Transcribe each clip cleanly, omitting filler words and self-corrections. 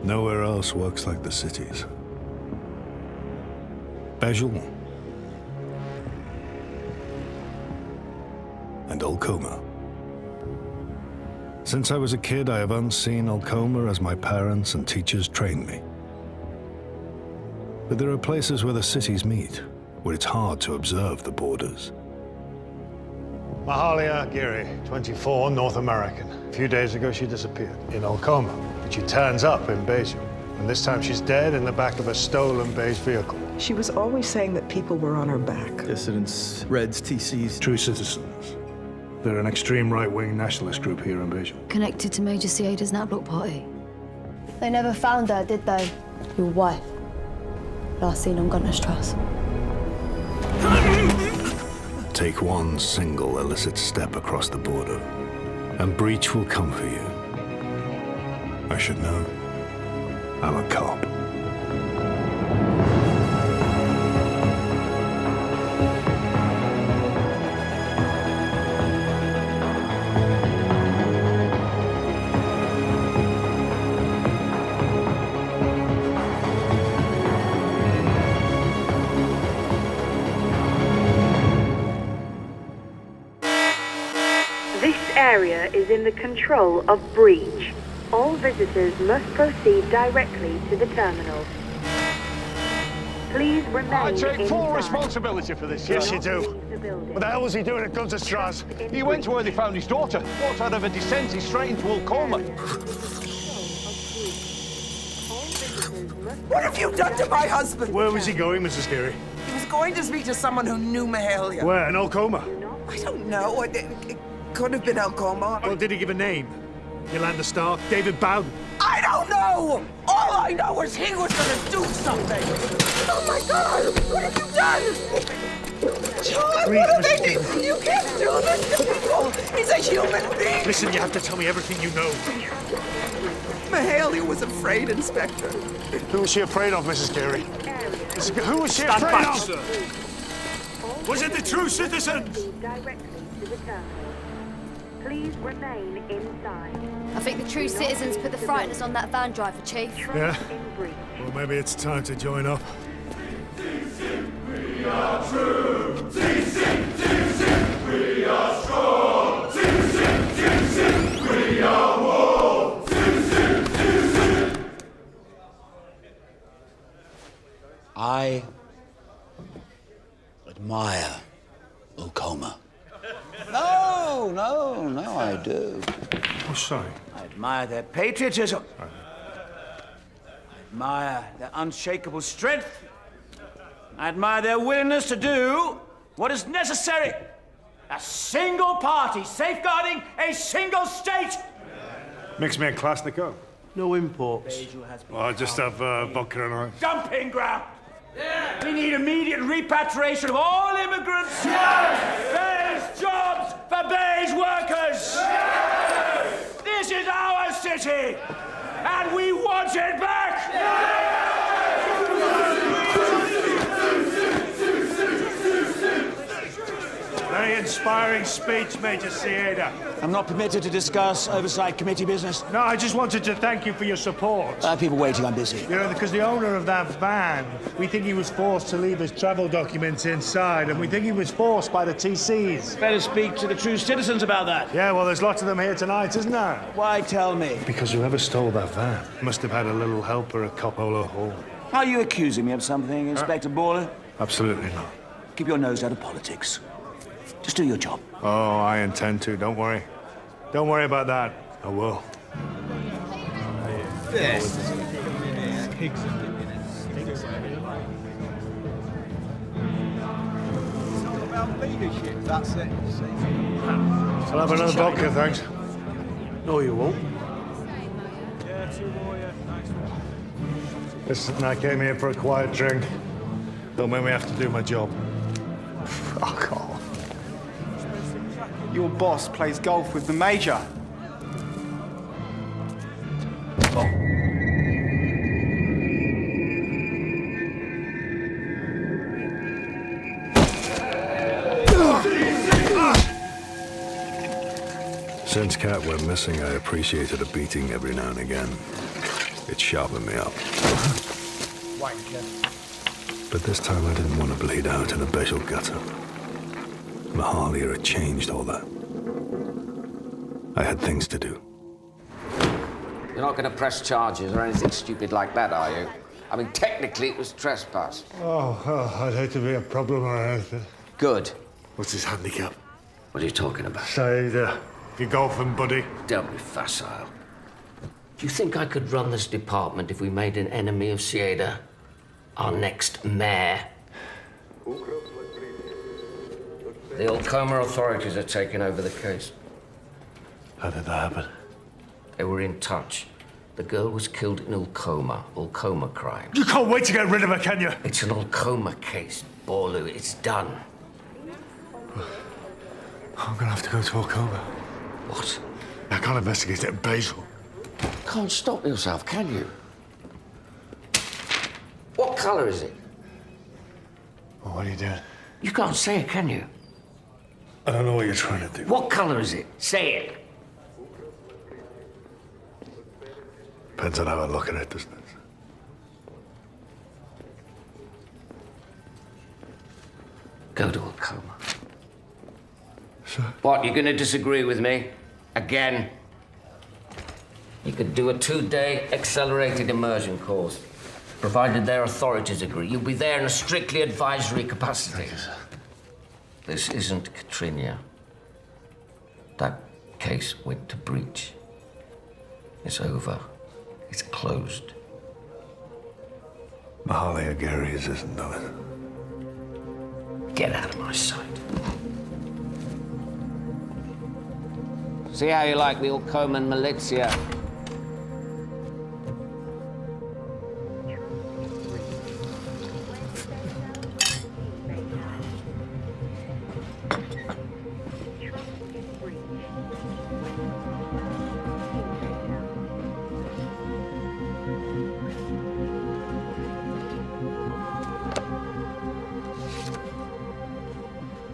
Nowhere else works like the cities. Borlu and Ul Qoman. Since I was a kid, I have unseen Ul Qoman as my parents and teachers trained me. But there are places where the cities meet, where it's hard to observe the borders. Mahalia, Giri, 24, North American. A few days ago, she disappeared in Ul Qoman, but she turns up in Borlu. And this time she's dead in the back of a stolen beige vehicle. She was always saying that people were on her back. Dissidents, Reds, TCs. True citizens. They're an extreme right-wing nationalist group here in Borlu. Connected to Major Cieda's Nat Block party. They never found her, did they? Your wife. Last seen on Gunner's Trust. Take one single illicit step across the border, and breach will come for you. I should know. I'm a cop. This area is in the control of Breach. All visitors must proceed directly to the terminal. Please remain I take full inside. responsibility for this. Yes, you do. What the hell was he doing at Gunner's Trust? He went to where they found his daughter. Walked out of a descent, he's straight into Ul Qoman. What have you done to my husband? Where was he going, Mrs. Giri? He was going to speak to someone who knew Mahalia. Where, in Ul Qoman? I don't know. It could have been Ul Qoman. Well, did he give a name? Yolanda Stark? David Bowden? I don't know! All I know is he was gonna do something! Oh my God! What have you done? John, what are they doing? You can't do this to people! He's a human being! Listen, you have to tell me everything you know. Mahalia was afraid, Inspector. Who was she afraid of, Mrs. Giri? Who was she afraid of? sir. Was it the true citizens? Directly to the terminal. Please remain inside. I think the true citizens put the frighteners on that van driver, Chief. Yeah? In Breach. Well, maybe it's time to join up. We are true. Sing, sing, sing, sing. We are strong. Sing, sing, sing, sing. We are wolves. Sing, sing, sing, sing. I admire Ul Qoman. No, I do. Oh, sorry. I admire their patriotism. I admire their unshakable strength. I admire their willingness to do what is necessary. A single party safeguarding a single state. Makes me a Klasniko. No imports. Well, I just have vodka and ice. Dumping ground. We need immediate repatriation of all immigrants. There's jobs for beige workers. This is our city, and we want it back. Very inspiring speech, Major Cieda. I'm not permitted to discuss oversight committee business. No, I just wanted to thank you for your support. People waiting, I'm busy. You know, because the owner of that van, we think he was forced to leave his travel documents inside, and we think he was forced by the TCs. Better speak to the true citizens about that. Yeah, well, there's lots of them here tonight, isn't there? Why tell me? Because whoever stole that van must have had a little helper at Coppola Hall. Are you accusing me of something, Inspector Borlu? Absolutely not. Keep your nose out of politics. Just do your job. Oh, I intend to. Don't worry. Don't worry about that. I will. Leadership, that's it. I'll have another vodka, thanks. No, you won't. Listen, I came here for a quiet drink. Don't make me have to do my job. Fuck off. Your boss plays golf with the Major. Since Cat went missing, I appreciated a beating every now and again. It sharpened me up. Wanker. But this time I didn't want to bleed out in a basal gutter. Mahalia had changed all that. I had things to do. You're not going to press charges or anything stupid like that, are you? I mean, technically it was trespass. Oh, I'd hate to be a problem or anything. Good. What's his handicap? What are you talking about? Say, your golfing buddy. Don't be facile. Do you think I could run this department if we made an enemy of Cieda? Our next mayor? The Ul Qoman authorities are taking over the case. How did that happen? They were in touch. The girl was killed in Ul Qoman crime. You can't wait to get rid of her, can you? It's an Ul Qoman case, Borlu. It's done. I'm gonna have to go to Ul Qoman. What? I can't investigate it in Basel. Can't stop yourself, can you? What colour is it? Well, what are you doing? You can't say it, can you? I don't know what you're trying to do. What colour is it? Say it. Depends on how I look at it, doesn't it? Go to Ul Qoman. Sir? What, you're going to disagree with me? Again? You could do a 2-day accelerated immersion course, provided their authorities agree. You'll be there in a strictly advisory capacity. Thank you, sir. This isn't Katrina. That case went to breach. It's over. It's closed. Mahalia Gary's isn't, though, is it? Get out of my sight. See how you like the Ul Qoman Militsya?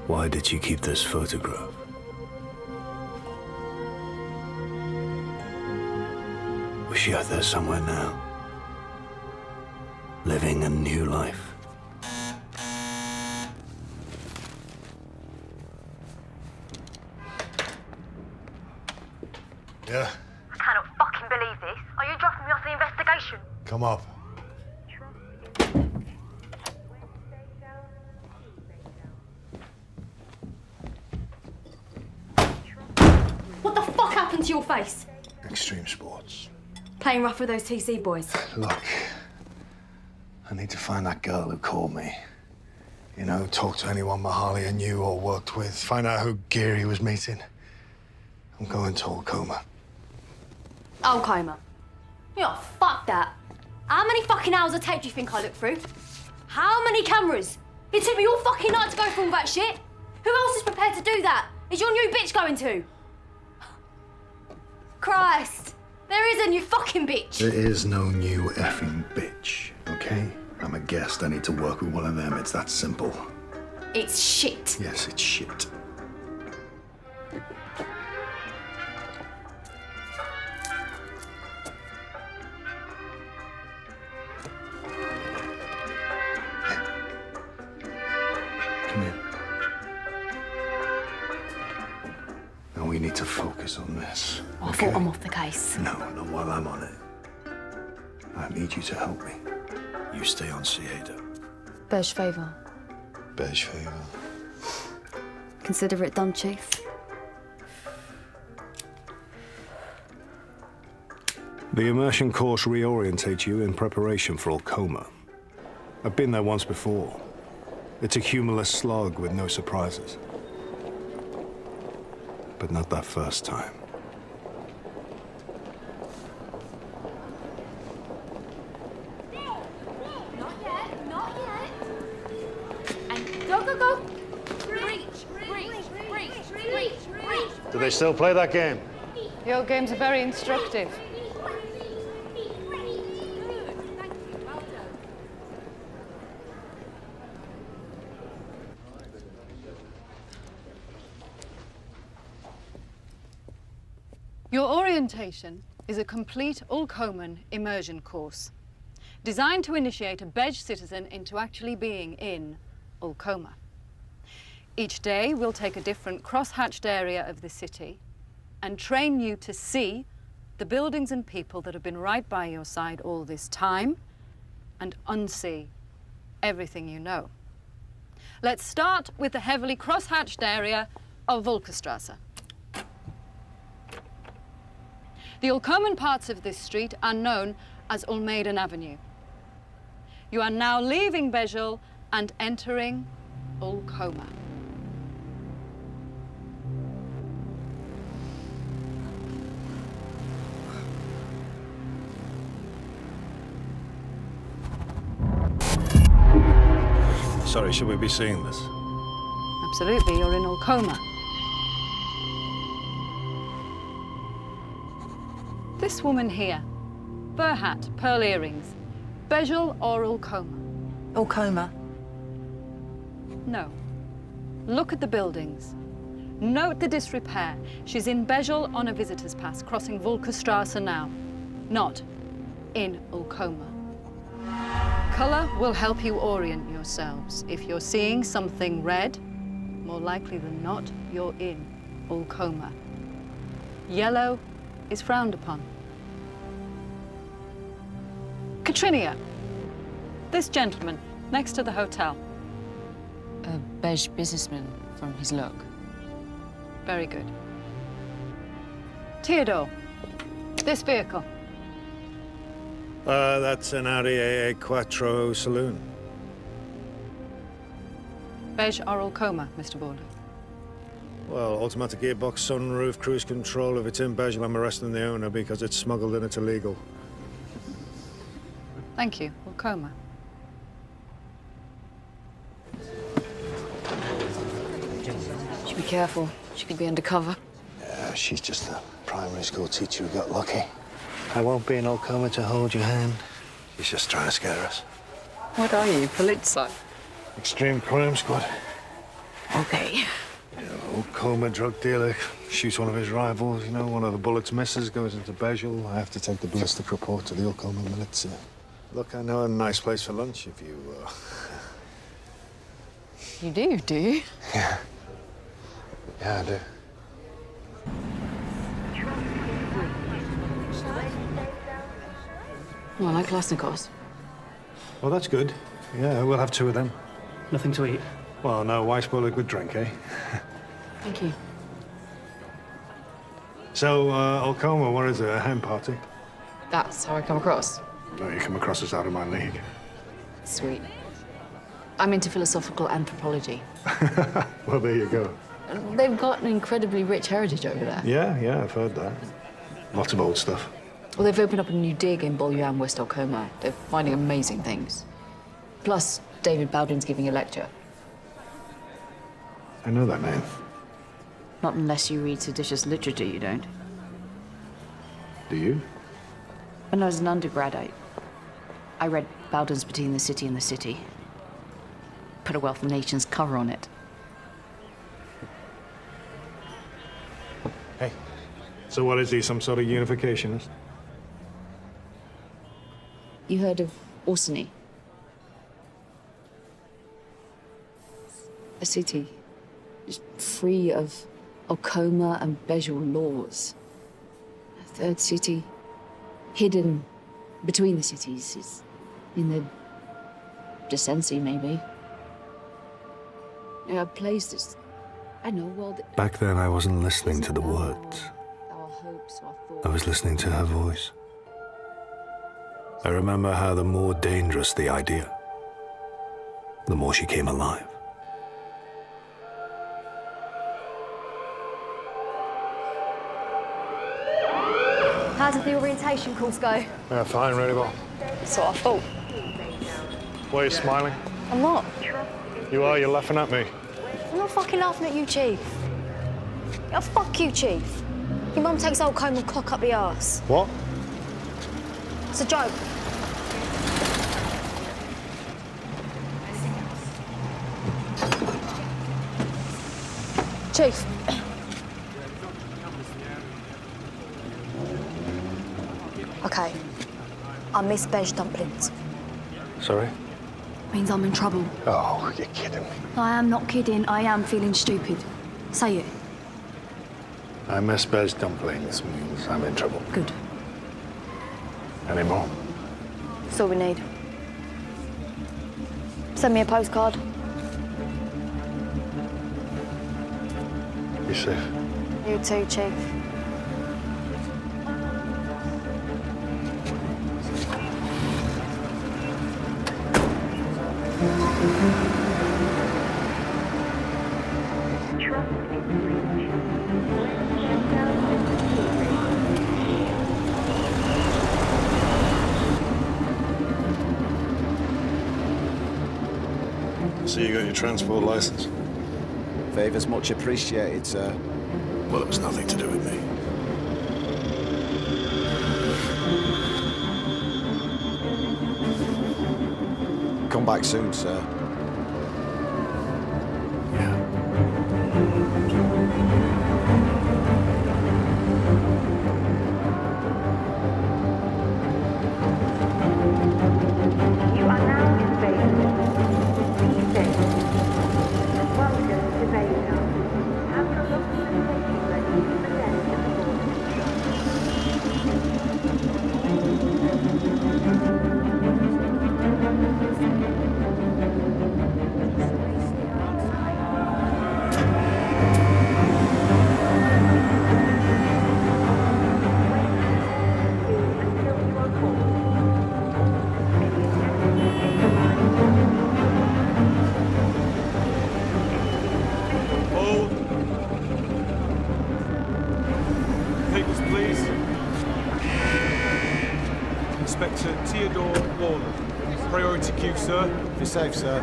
Why did you keep this photograph? Was she out there somewhere now? Living a new life? Yeah? I cannot fucking believe this. Are you dropping me off the investigation? Come up. What the fuck happened to your face? Extreme sports. Playing rough with those TC boys. Look, I need to find that girl who called me. You know, talk to anyone Mahalia knew or worked with. Find out who Geary was meeting. I'm going to Ul Qoman. Ul Qoman. Yeah, fuck that. How many fucking hours of tape do you think I looked through? How many cameras? It took me all fucking night to go through all that shit. Who else is prepared to do that? Is your new bitch going to? Christ. There is a new fucking bitch. There is no new effing bitch, okay? I'm a guest. I need to work with one of them. It's that simple. It's shit. Yes, it's shit. Come here. Now we need to focus on this. I thought I'm off the case. No, not while I'm on it. I need you to help me. You stay on Cieda. Beige favour. Beige favour. Consider it done, Chief. The immersion course reorientates you in preparation for Ul Qoman. I've been there once before. It's a humorless slog with no surprises. But not that first time. Not yet, not yet. And go. Breach. Do they still play that game? Your games are very instructive. Your orientation is a complete Ul Qoman immersion course, designed to initiate a Belgian citizen into actually being in Ul Qoman. Each day, we'll take a different cross-hatched area of the city and train you to see the buildings and people that have been right by your side all this time and unsee everything you know. Let's start with the heavily cross-hatched area of Volkerstrasse. The Ul Qoman parts of this street are known as Ulmaiden Avenue. You are now leaving Bejel and entering Ul Qoman. Sorry, should we be seeing this? Absolutely, you're in Ul Qoman. This woman here, fur hat, pearl earrings, Bejel or Ul Qoman? Ul Qoman. No. Look at the buildings. Note the disrepair. She's in Bejel on a visitor's pass, crossing Volkerstrasse now, not in Ul Qoman. Colour will help you orient yourselves. If you're seeing something red, more likely than not, you're in Ul Qoman. Yellow is frowned upon. Katrinia, this gentleman next to the hotel. A beige businessman from his look. Very good. Theodore, this vehicle. That's an Audi AA Quattro saloon. Beige or Ul Qoman, Mr. Borlu? Well, automatic gearbox, sunroof, cruise control. If it's in Bejel, I'm arresting the owner because it's smuggled and it's illegal. Thank you, Ul Qoman. Should be careful. She could be undercover. Yeah, she's just a primary school teacher who got lucky. I won't be in Ul Qoman to hold your hand. She's just trying to scare us. What are you, Militsya? Extreme crime squad. Okay. Ul Qoman drug dealer shoots one of his rivals. You know, one of the bullets misses, goes into Bejel. I have to take the ballistic report to the Ul Qoman Militsya. Look, I know a nice place for lunch if you, You do you? Yeah. Yeah, I do. Oh, I like Klasnikovs. Well, that's good. Yeah, we'll have two of them. Nothing to eat? Well, no, why spoil a good drink, eh? Thank you. So, Ul Qoman, what is it, a hen party? That's how I come across. No, you come across as out of my league. Sweet. I'm into philosophical anthropology. Well, there you go. They've got an incredibly rich heritage over there. Yeah, I've heard that. Lots of old stuff. Well, they've opened up a new dig in Borlu, West Ul Qoman. They're finding amazing things. Plus, David Bowden's giving a lecture. I know that name. Not unless you read seditious literature, you don't. Do you? When I was an undergrad, I read Bowden's Between the City and the City. Put a Wealth of Nations cover on it. Hey, so what is he, some sort of unificationist? You heard of Orsini? A city just free of Ul Qoman and Bejel laws. A third city hidden between the cities is in the Descency, maybe. A place that's, I know, well... Back then, I wasn't listening to the words. Our hopes, our thoughts... I was listening to her voice. I remember how the more dangerous the idea, the more she came alive. How did the orientation course go? Yeah, fine, really well. That's what I thought. Why are you smiling? I'm not. You are, you're laughing at me. I'm not fucking laughing at you, Chief. Oh, fuck you, Chief. Your mum takes Ul Qoman cock up the arse. What? It's a joke. Chief. Okay. I miss beige dumplings. Sorry? Means I'm in trouble. Oh, you're kidding me. I am not kidding. I am feeling stupid. Say it. I miss beige dumplings means I'm in trouble. Good. Any more? That's all we need. Send me a postcard. Be safe. You too, Chief. So you got your transport license? Favour's much appreciated, sir. Well, it was nothing to do with me. Come back soon, sir. You are now in Vegas. Be safe. Welcome to Vegas. Have your luggage and safety ready for the desk at the Hold. Papers, please. Inspector Theodore Borlu. Priority queue, sir. Be safe, sir.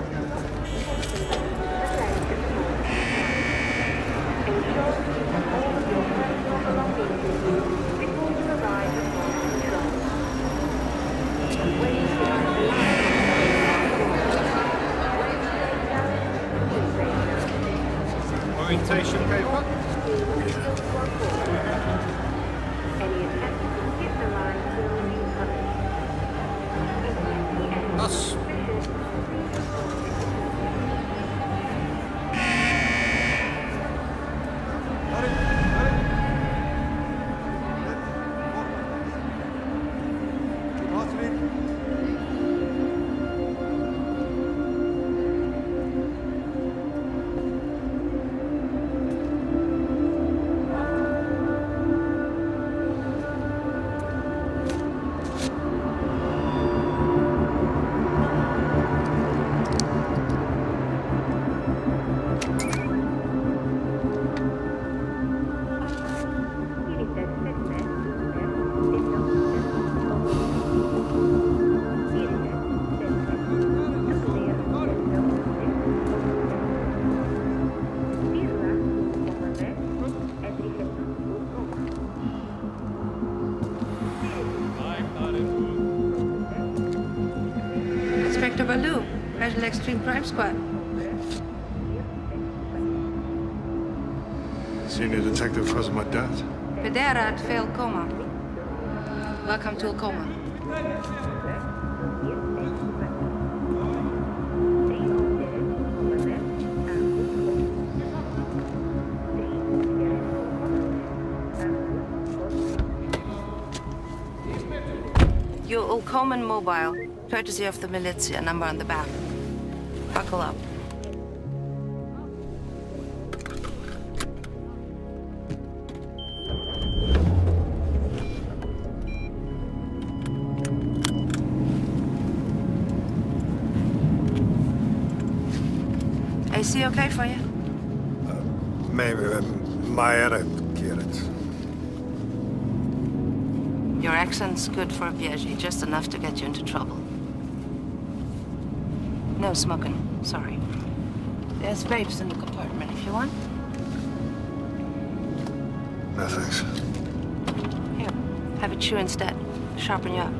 Orientation paper. Us. Inspector Borlu, Special Extreme Crime Squad. Senior detective was my dad. Pederat Ul Qoman. Welcome to Ul Qoman. Your Ul Qoman mobile, courtesy of the Militsya, number on the back. Buckle up. AC okay for you? Maybe. Mahalia, get it. Your accent's good for a Piaget, just enough to get you into trouble. No smoking, sorry. There's vapes in the compartment if you want. No, thanks. Here, have a chew instead. Sharpen you up.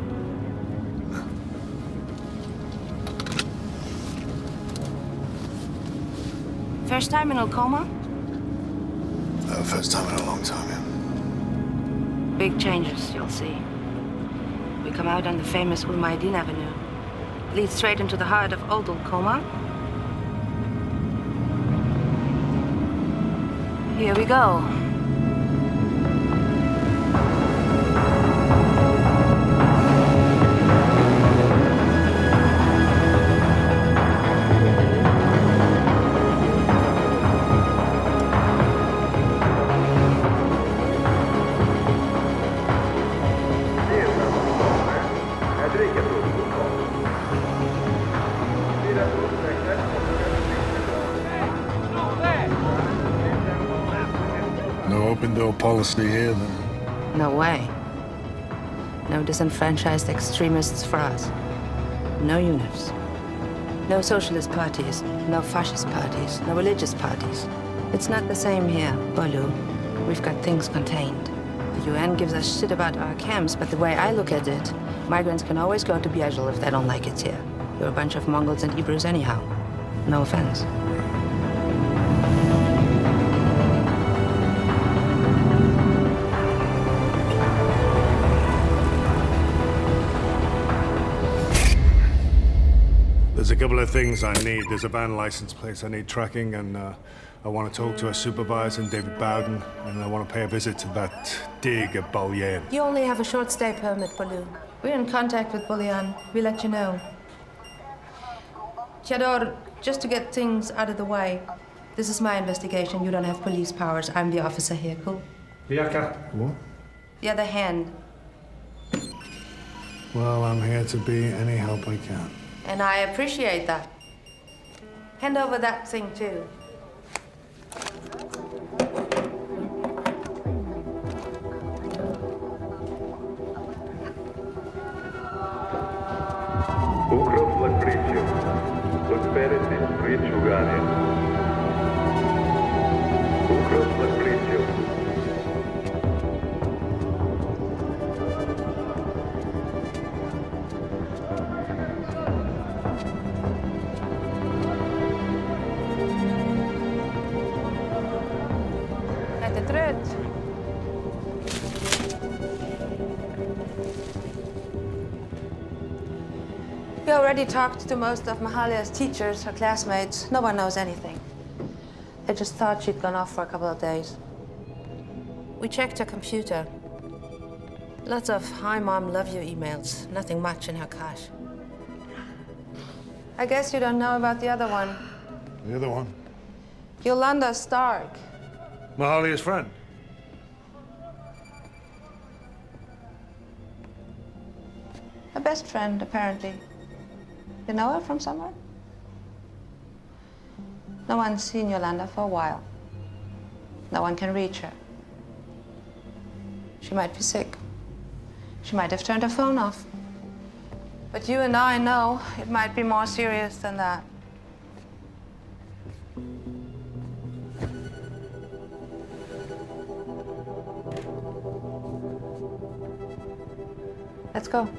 First time in Ul Qoman? First time in a long time, yeah. Big changes, you'll see. We come out on the famous Ul Avenue. Leads straight into the heart of old Ul Qoman. Here we go. No open door policy here, then? No way. No disenfranchised extremists for us. No units. No socialist parties. No fascist parties. No religious parties. It's not the same here, Borlu. We've got things contained. The UN gives us shit about our camps, but the way I look at it, migrants can always go to Biagel if they don't like it here. You're a bunch of Mongols and Hebrews anyhow. No offense. There's a couple of things I need. There's a van license plate I need tracking, and I want to talk to a supervisor, David Bowden, and I want to pay a visit to that dig at Balyen. You only have a short stay permit, Borlu. We're in contact with Bullion. We'll let you know. Chador, just to get things out of the way, this is my investigation. You don't have police powers. I'm the officer here, cool? Liaka. What? The other hand. Well, I'm here to be any help I can. And I appreciate that. Hand over that thing, too. Ukrop lakričju, prosperity, pričuganje. Ukrop lakričju. We already talked to most of Mahalia's teachers, her classmates. No one knows anything. They just thought she'd gone off for a couple of days. We checked her computer. Lots of "Hi, Mom, love you" emails. Nothing much in her cache. I guess you don't know about the other one. The other one? Yolanda Stark. Mahalia's friend. Her best friend, apparently. You know her from somewhere? No one's seen Yolanda for a while. No one can reach her. She might be sick. She might have turned her phone off. But you and I know it might be more serious than that. Let's go.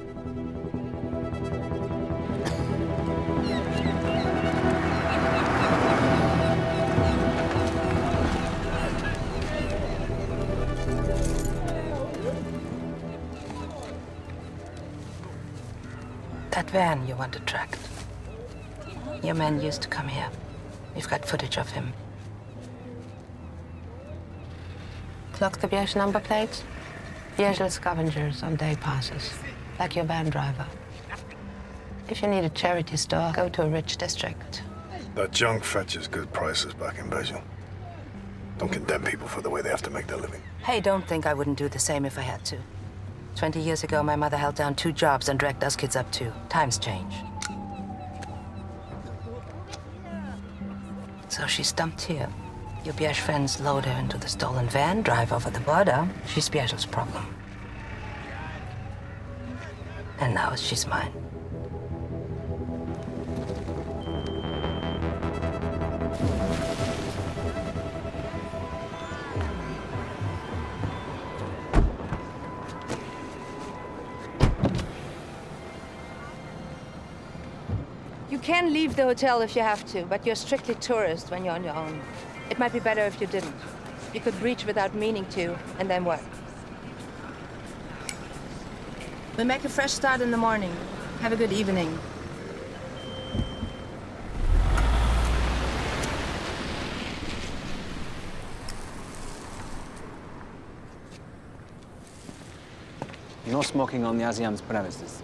That van you want to track. Your man used to come here. We've got footage of him. Clock the Biagel number plates. Biagel scavengers on day passes, like your van driver. If you need a charity store, go to a rich district. That junk fetches good prices back in Biagel. Don't condemn people for the way they have to make their living. Hey, don't think I wouldn't do the same if I had to. 20 years ago, my mother held down 2 jobs and dragged us kids up too. Times change. So she's dumped here. Your Biagel friends load her into the stolen van, drive over the border. She's Biagel's problem. And now she's mine. You can leave the hotel if you have to, but you're strictly tourist when you're on your own. It might be better if you didn't. You could breach without meaning to, and then what? We'll make a fresh start in the morning. Have a good evening. No smoking on the ASEAN's premises.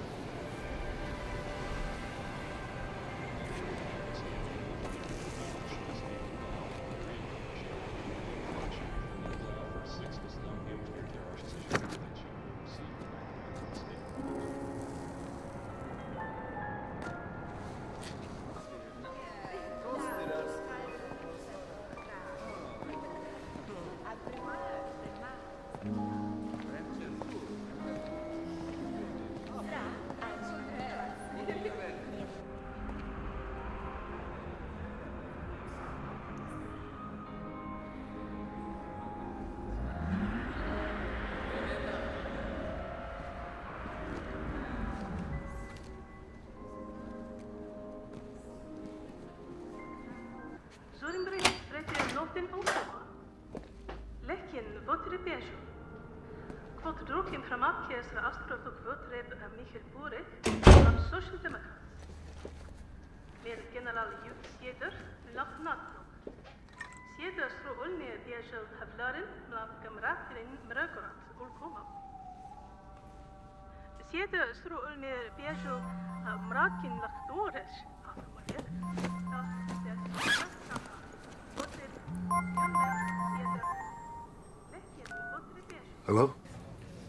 Hello?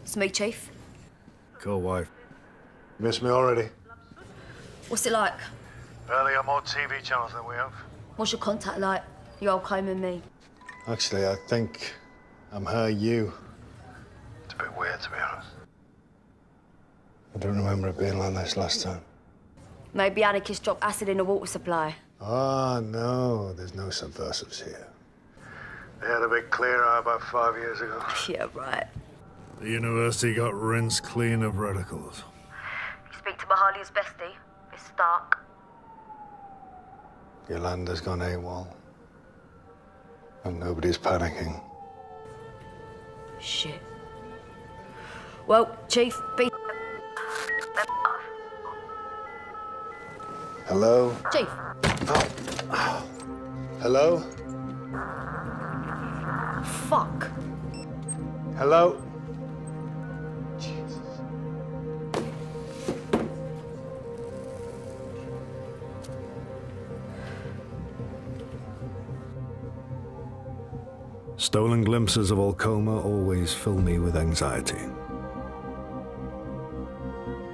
It's me, Chief. Cool, wife. Miss me already? What's it like? Early on more TV channels than we have. What's your contact like? You Ul Qoman me. Actually, I think I'm her you. It's a bit weird, to be honest. I don't remember it being like this last time. Maybe anarchists dropped acid in the water supply. Ah, no, there's no subversives here. They had a big clear out about 5 years ago. Yeah, right. The university got rinsed clean of radicals. You speak to Mahalia's bestie, Miss Stark. Yolanda's gone AWOL. And nobody's panicking. Shit. Well, Chief, be... Hello? Chief. Oh. Hello? Fuck. Hello? Stolen glimpses of Ul Qoman always fill me with anxiety.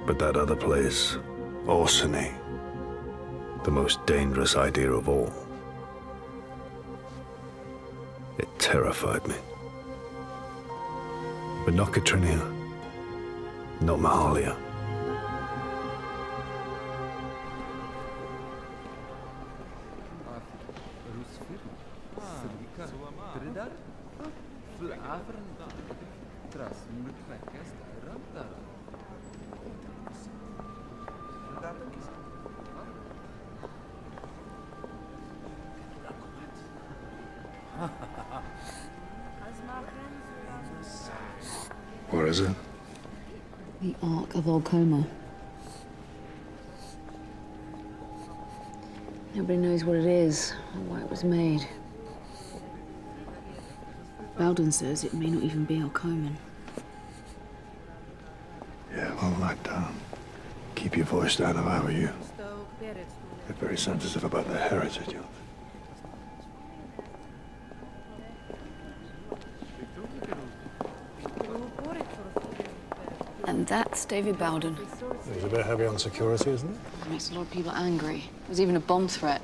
But that other place, Orsini, the most dangerous idea of all, it terrified me. But not Katrinia, not Mahalia. What is it? The Ark of Ul Qoman. Nobody knows what it is or why it was made. Bowden says it may not even be Ul Qoman. Yeah, well, I'd keep your voice down if I were you. They're very sensitive about their heritage, you know. And that's David Bowden. He's a bit heavy on security, isn't he? Makes a lot of people angry. There's even a bomb threat.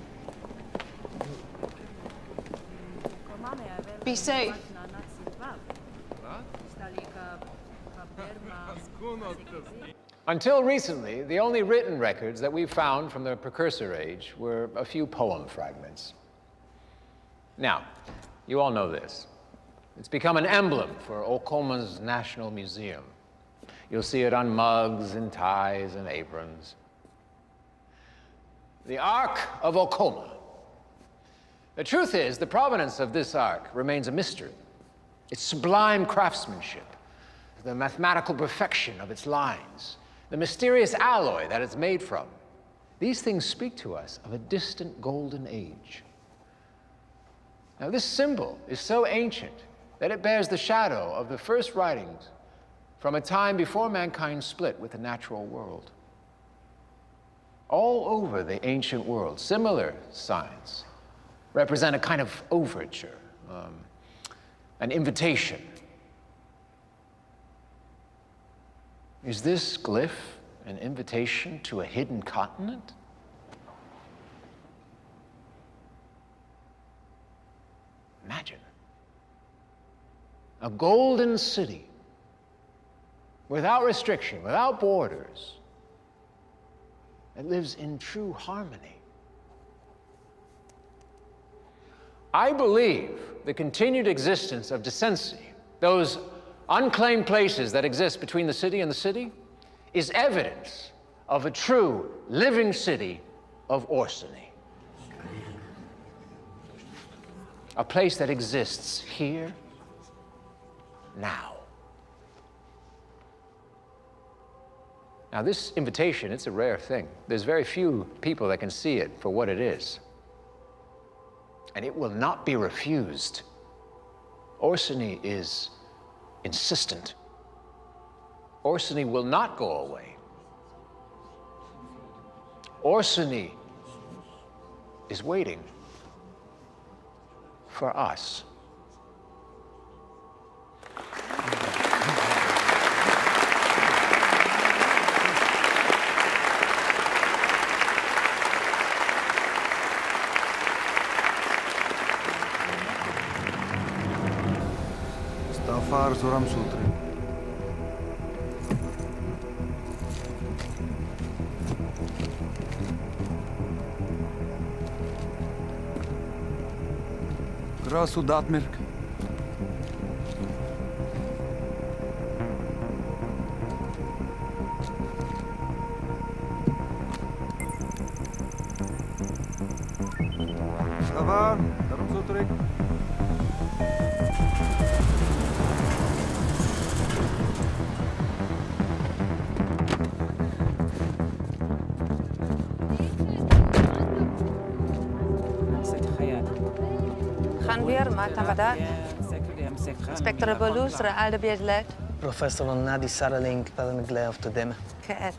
Be safe. Until recently, the only written records that we've found from the precursor age were a few poem fragments. Now, you all know this. It's become an emblem for Ul Qoman's National Museum. You'll see it on mugs and ties and aprons. The Ark of Ul Qoman. The truth is, the provenance of this ark remains a mystery. Its sublime craftsmanship, the mathematical perfection of its lines, the mysterious alloy that it's made from. These things speak to us of a distant golden age. Now, this symbol is so ancient that it bears the shadow of the first writings from a time before mankind split with the natural world. All over the ancient world, similar signs represent a kind of overture, an invitation. Is this glyph an invitation to a hidden continent? Imagine a golden city without restriction, without borders, that lives in true harmony. I believe the continued existence of decency, those unclaimed places that exist between the city and the city, is evidence of a true living city of Orsini. A place that exists here, now. Now, this invitation, it's a rare thing. There's very few people that can see it for what it is. And it will not be refused. Orsini is insistent. Orsini will not go away. Orsini is waiting for us. Stafar Zoram Sutri. Grasu Datmirk. Stafar Zoram Sutri. Khanvir, Matamadat. Inspector Borlu, Al de Biedlet. Professor Nadi Saraling, Palamiglev of Todeme. Keet.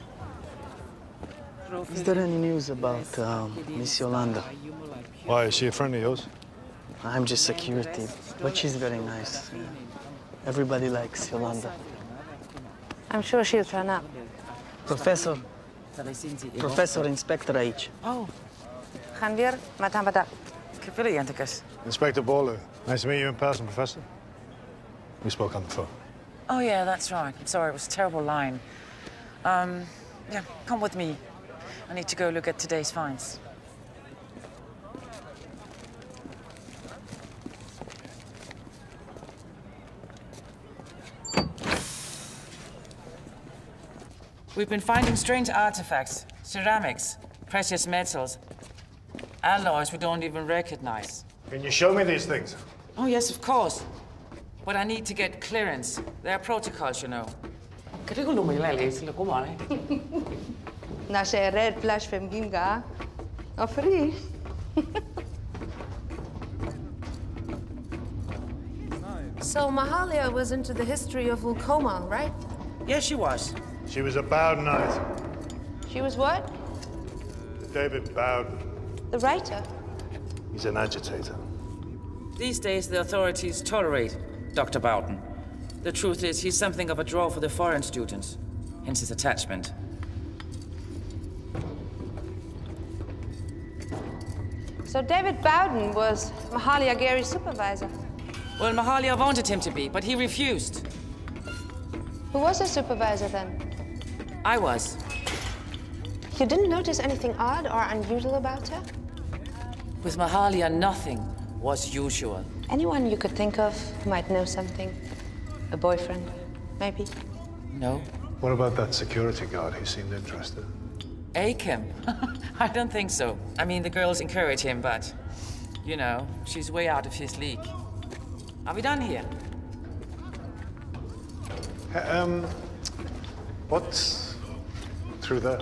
Is there any news about Miss Yolanda? Why, is she a friend of yours? I'm just security, but she's very nice. Everybody likes Yolanda. I'm sure she'll turn up. Professor Inspector H. Oh. Khanvir, Matamadat. Inspector Borlu. Nice to meet you in person, Professor. We spoke on the phone. Oh, yeah, that's right. I'm sorry, it was a terrible line. Yeah, come with me. I need to go look at today's finds. We've been finding strange artifacts, ceramics, precious metals, alloys we don't even recognize. Can you show me these things? Oh, yes, of course. But I need to get clearance. There are protocols, you know. Nasze red flash from Ginga. Free. So Mahalia was into the history of Ul Qoman, right? Yes, she was. She was a Bowdenite. She was what? David Bowden. The writer? He's an agitator. These days, the authorities tolerate Dr. Bowden. The truth is, he's something of a draw for the foreign students, hence his attachment. So David Bowden was Mahalia Gary's supervisor. Well, Mahalia wanted him to be, but he refused. Who was her supervisor then? I was. You didn't notice anything odd or unusual about her? With Mahalia, nothing was usual. Anyone you could think of who might know something? A boyfriend, maybe? No. What about that security guard who seemed interested? Akim? I don't think so. I mean, the girls encourage him, but, you know, she's way out of his league. Are we done here? Through there.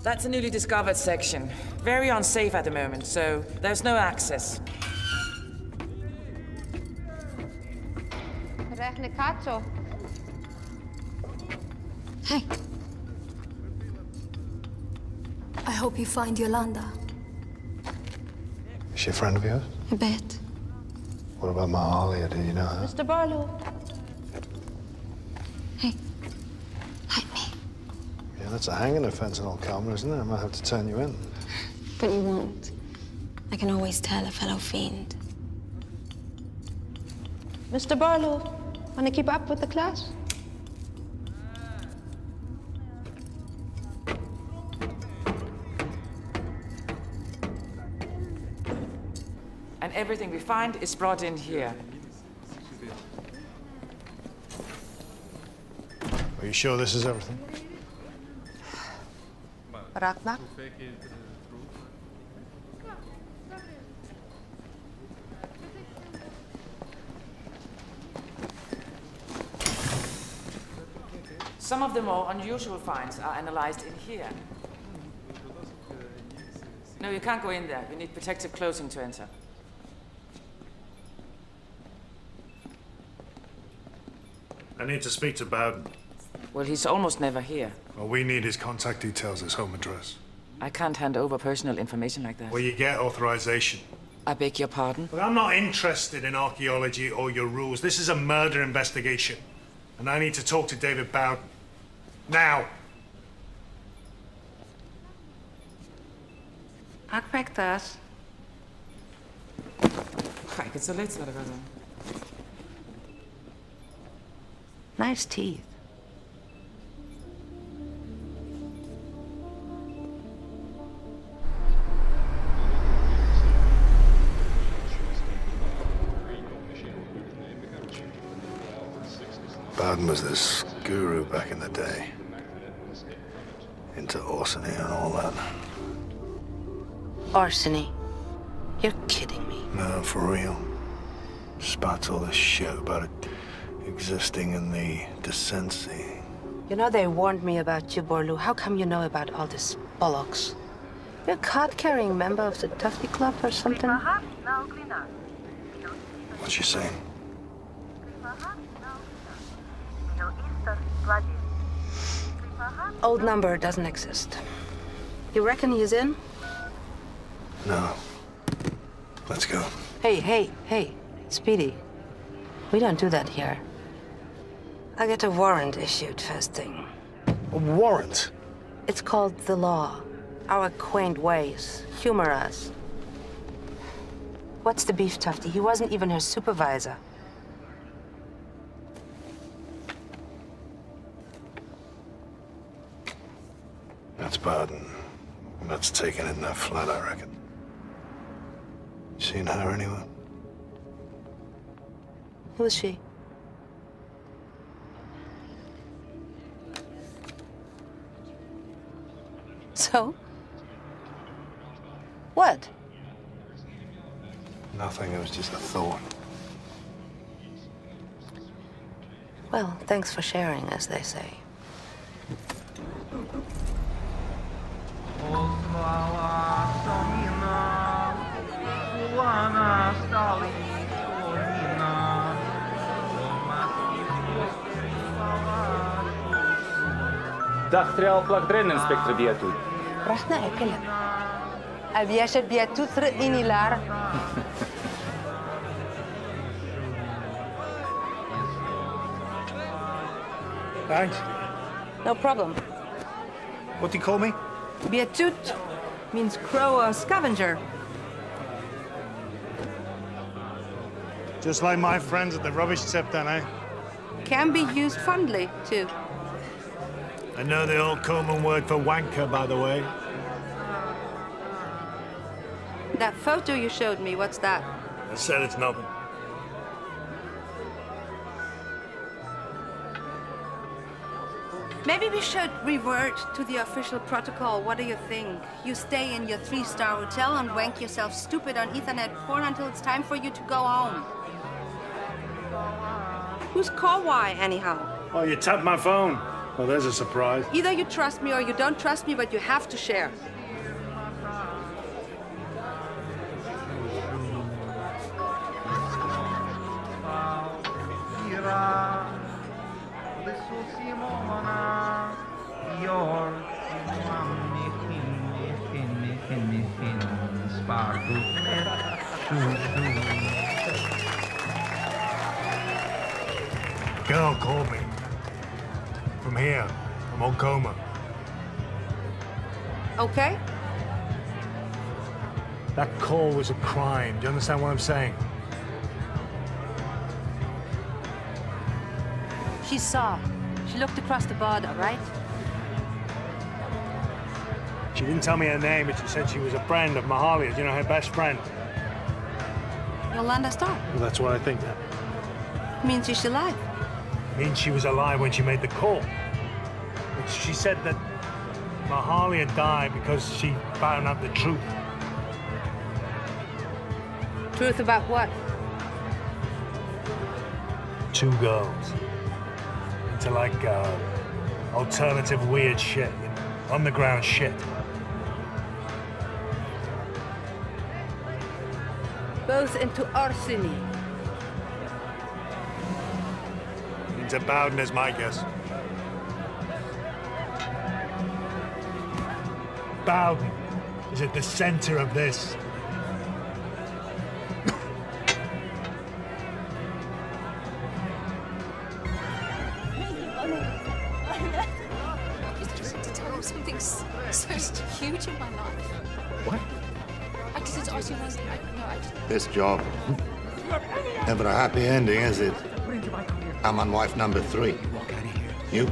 That's a newly discovered section. Very unsafe at the moment, so there's no access. Hey. I hope you find Yolanda. Is she a friend of yours? I bet. What about Mahalia? Did you know her? Mr. Borlu. Hey. Light me. Yeah, that's a hanging offense in Ul Qoman, isn't it? I might have to turn you in. But you won't. I can always tell a fellow fiend. Mr. Borlu, wanna keep up with the class? And everything we find is brought in here. Are you sure this is everything? Ragnar? Some of the more unusual finds are analyzed in here. No, you can't go in there. You need protective clothing to enter. I need to speak to Bowden. Well, he's almost never here. Well, we need his contact details, his home address. I can't hand over personal information like that. Well, you get authorization. I beg your pardon? But I'm not interested in archaeology or your rules. This is a murder investigation. And I need to talk to David Bowden. Now! Akpektas. Kijk, så lätt vad det var. Nice teeth. Bowden was this guru back in the day. Into arsony and all that. Arsony? You're kidding me. No, for real. Spouts all this shit about it existing in the Descency. You know they warned me about you, Borlu. How come you know about all this bollocks? You're a card-carrying member of the Tufty Club or something? What's she saying? Old number doesn't exist. You reckon he's in? No. Let's go. Hey, Speedy. We don't do that here. I'll get a warrant issued first thing. A warrant? It's called the law. Our quaint ways. Humor us. What's the beef, Tufty? He wasn't even her supervisor. That's Bowden. That's taking it in that flat, I reckon. Seen her anywhere? Who is she? So? What? Nothing, it was just a thought. Well, thanks for sharing, as they say. Dag trial plak dren, inspector Biatu. Rachna ekele. Aviasha Biatu tre inilar. Thanks. No problem. What do you call me? Biatut means crow or scavenger. Just like my friends at the rubbish tip then, eh? Can be used fondly, too. I know the Ul Qoman word for wanker, by the way. That photo you showed me, what's that? I said it's nothing. Maybe we should revert to the official protocol. What do you think? You stay in your 3-star hotel and wank yourself stupid on Ethernet porn until it's time for you to go home. Who's Kawhi, anyhow? Oh, you tapped my phone. Well, there's a surprise. Either you trust me or you don't trust me, but you have to share. Girl called me. From here, from Ul Qoman. Okay? That call was a crime. Do you understand what I'm saying? She saw. She looked across the border, right? She didn't tell me her name, but she said she was a friend of Mahalia's, you know, her best friend. Yolanda Starr. Well, that's what I think now. Means she's alive. Means she was alive when she made the call. But she said that Mahalia died because she found out the truth. Truth about what? 2 girls. Into like alternative weird shit, you know, underground shit. Both into arsony. Into Bowden is my guess. Bowden is at the center of this. To tell you something so huge in my life. What? I just had to ask you one thing. This job. Never a happy ending, is it? I'm on wife number 3. Walk out of here. You?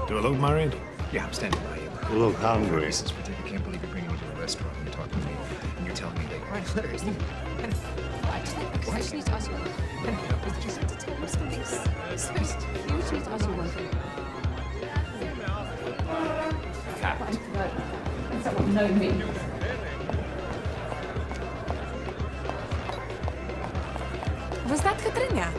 Do I look married? Yeah, I'm standing by you. You look hungry. This is ridiculous. I can't believe you're bringing me to the restaurant and you're talking to me and you're telling me that. All right, Claire, I just need to ask you one thing. I just had to tell you something so huge. I need to ask you one thing. Someone know me. Was that Katrina?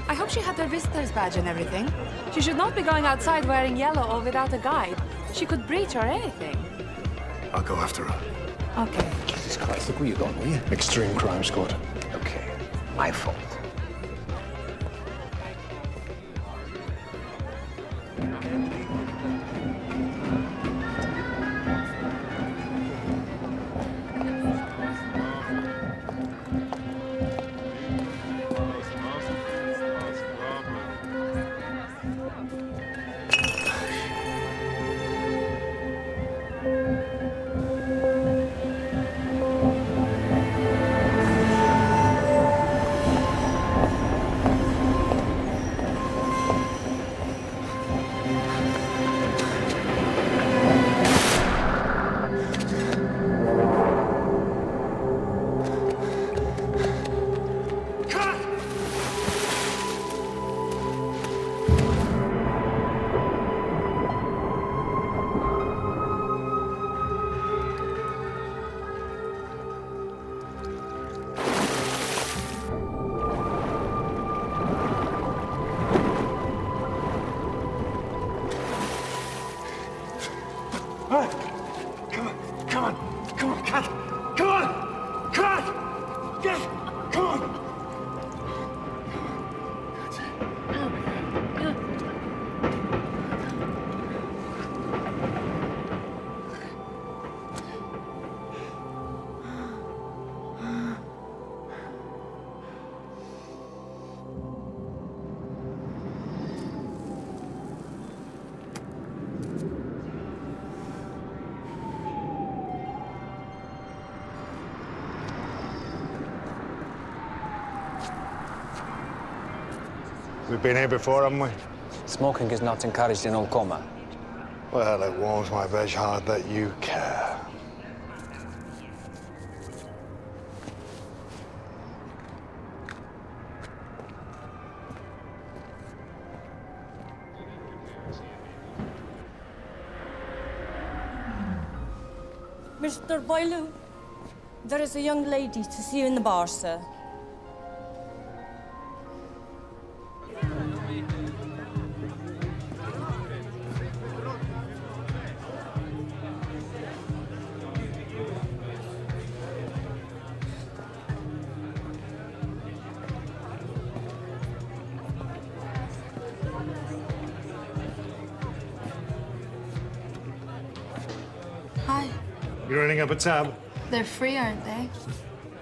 I hope she had her visitor's badge and everything. She should not be going outside wearing yellow or without a guide. She could breach or anything. I'll go after her. Okay. Jesus Christ, look where you're going, will you? Extreme crime squad. Okay, my fault. We've been here before, haven't we? Smoking is not encouraged in Ul Qoman. Well, it warms my veg heart that you care. Mr. Borlu, there is a young lady to see you in the bar, sir. You running up a tab? They're free, aren't they?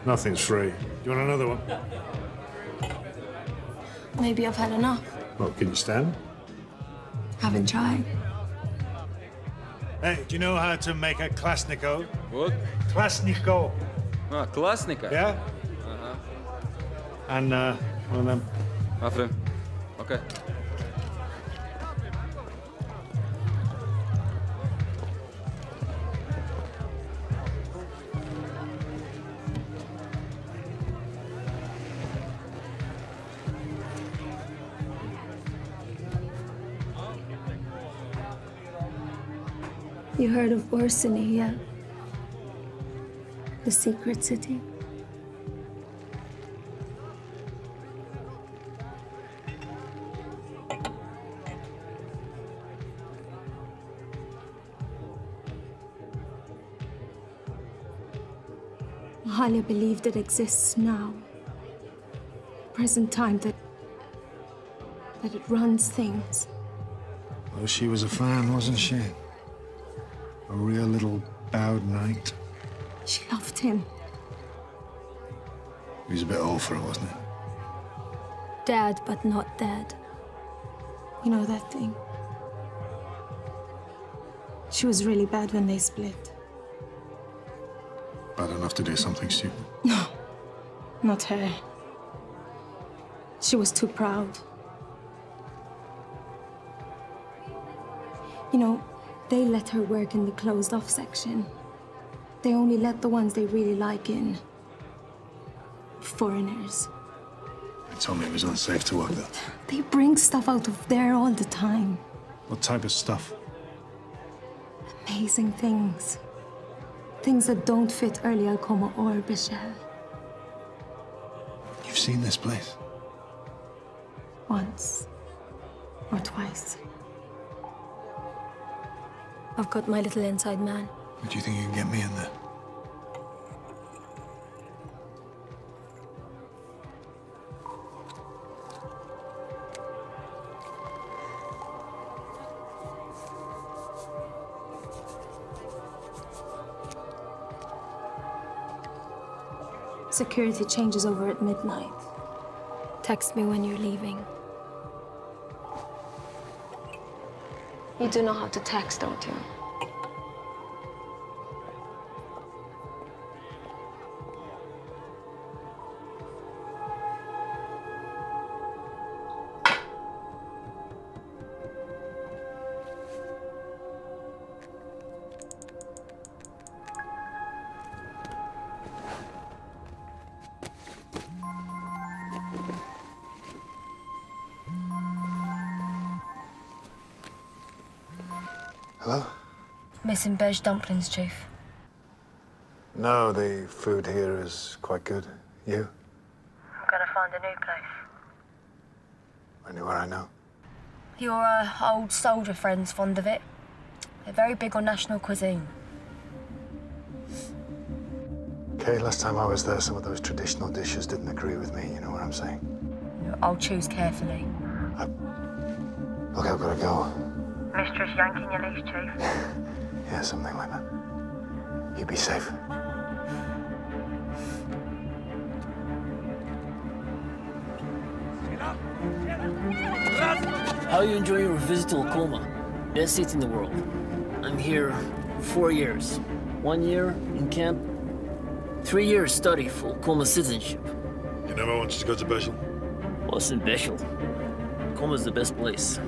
Nothing's free. Do you want another one? Maybe I've had enough. Well, can you stand? Haven't tried. Hey, do you know how to make a klasniko? What? Klasniko. Ah, klasnika. Yeah? Uh-huh. And one of them. After. Okay. You heard of Orsini yet? The secret city? Mahalia believed it exists now. Present time that it runs things. Well, she was a fan, wasn't she? A real little bowed knight. She loved him. He was a bit old for her, wasn't he? Dead, but not dead. You know that thing? She was really bad when they split. Bad enough to do something stupid. No, not her. She was too proud. You know, they let her work in the closed-off section. They only let the ones they really like in. Foreigners. They told me it was unsafe to work there. They bring stuff out of there all the time. What type of stuff? Amazing things. Things that don't fit early Ul Qoman or Bishel. You've seen this place? Once. Or twice. I've got my little inside man. But do you think you can get me in there? Security changes over at midnight. Text me when you're leaving. You do know how to text, don't you? Hello? Missing beige dumplings, Chief. No, the food here is quite good. You? I'm gonna find a new place. Anywhere I know. Your old soldier friend's fond of it. They're very big on national cuisine. Okay, last time I was there, some of those traditional dishes didn't agree with me, you know what I'm saying? I'll choose carefully. Look, I've got to go. Mistress yanking your leash, Chief. Yeah, something like that. You be safe. How are you enjoying your visit to Ul Qoman? Best city in the world. I'm here 4 years. 1 year in camp, 3 years study for Ul Qoman citizenship. You never wanted to go to Bishel? What's in Bishel? Ul Qoman's the best place.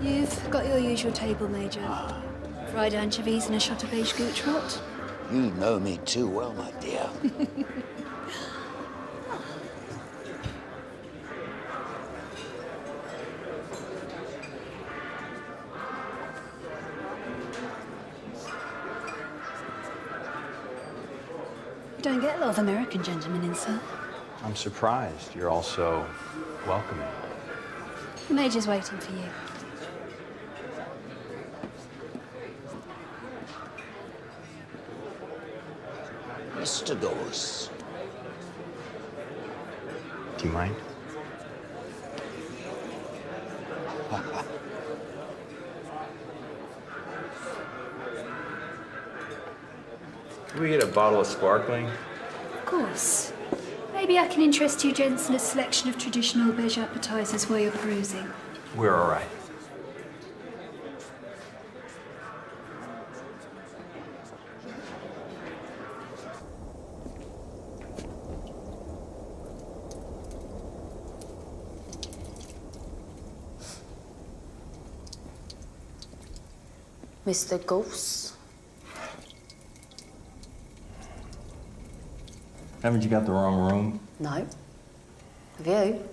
You've got your usual table, Major. Fried anchovies and a shot of beige gooch rot. You know me too well, my dear. You don't get a lot of American gentlemen in, sir. I'm surprised you're all so welcoming. The Major's waiting for you. Mr. Dawes. Do you mind? Can we get a bottle of sparkling? Of course. Maybe I can interest you gents in a selection of traditional beige appetizers while you're cruising. We're all right. Mr. Ghost. Haven't you got the wrong room? No. Have you?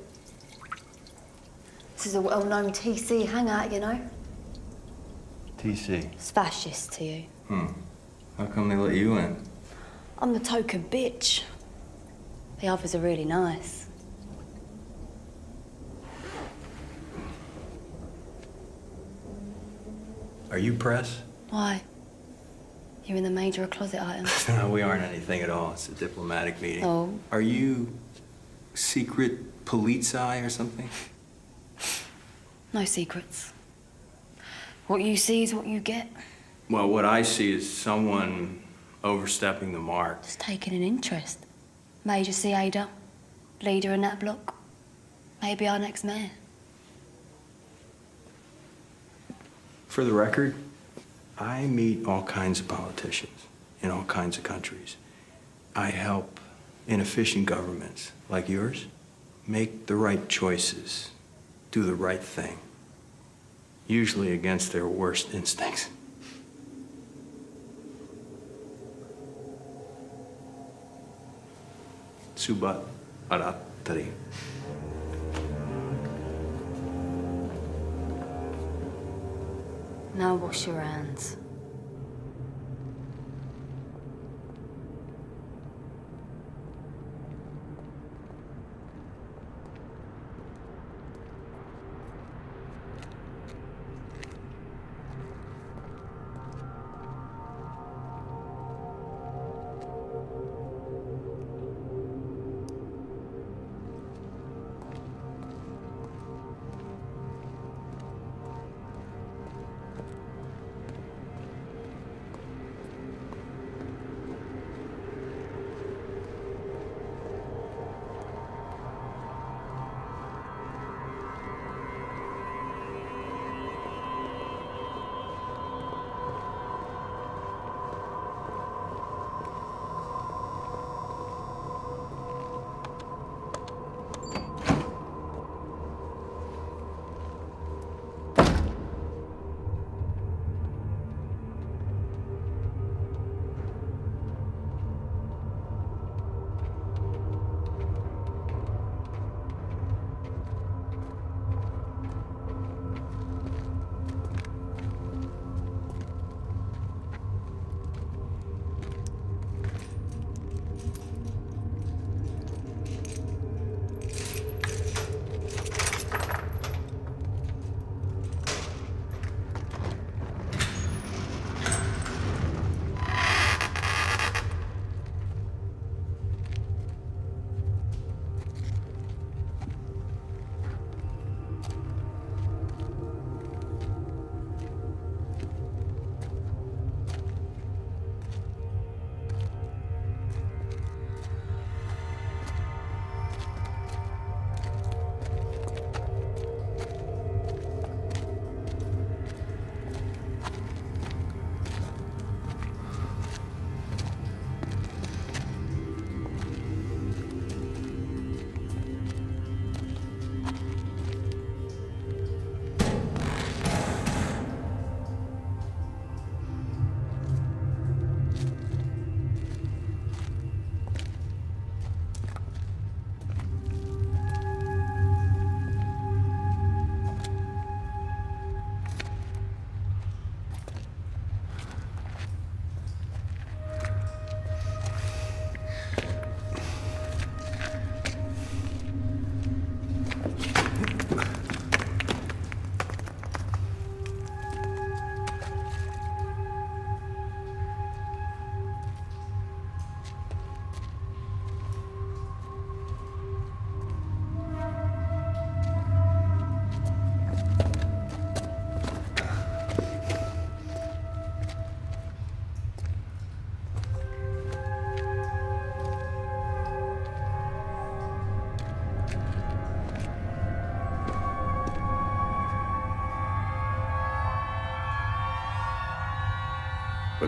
This is a well-known TC hangout, you know. TC. It's fascist to you. How come they let you in? I'm the token bitch. The others are really nice. Are you press? Why? You're in the Major closet item. No, we aren't anything at all. It's a diplomatic meeting. Oh. Are you secret polizei or something? No secrets. What you see is what you get. Well, what I see is someone overstepping the mark. Just taking an interest. Major Ada, leader in that block. Maybe our next mayor. For the record, I meet all kinds of politicians in all kinds of countries. I help inefficient governments like yours make the right choices, do the right thing, usually against their worst instincts. Subat Aratari. Now wash your hands.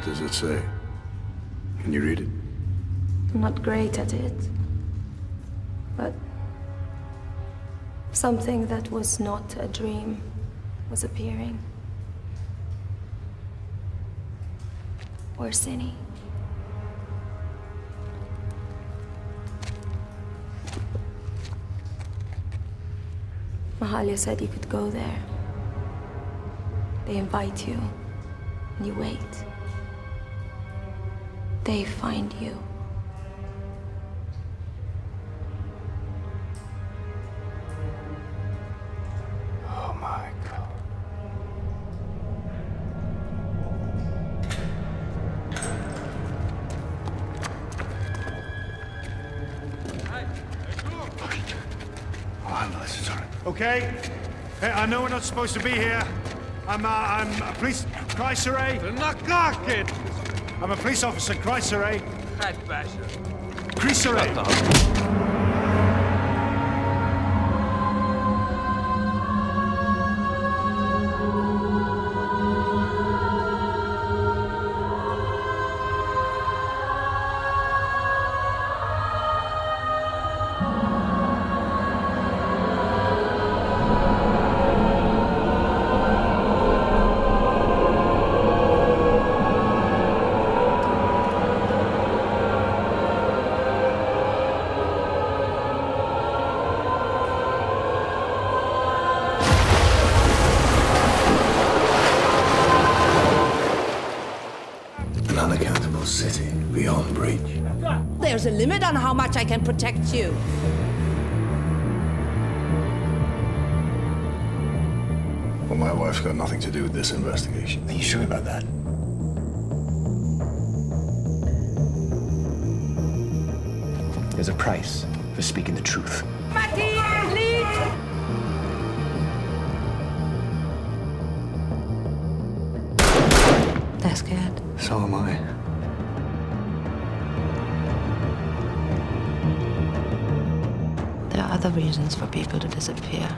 What does it say? Can you read it? I'm not great at it. But something that was not a dream was appearing. Orsini. Mahalia said you could go there. They invite you, and you wait. They find you. Oh my God. Oh, ambulance, sorry. Okay. Hey, I know we're not supposed to be here. I'm a police... Kreisere? kid. I'm a police officer, Kreisere. Kreisere. An unaccountable city beyond breach. There's a limit on how much I can protect you. Well, my wife's got nothing to do with this investigation. Are you sure about that? There's a price for speaking the truth. They're scared. So am I. There are other reasons for people to disappear.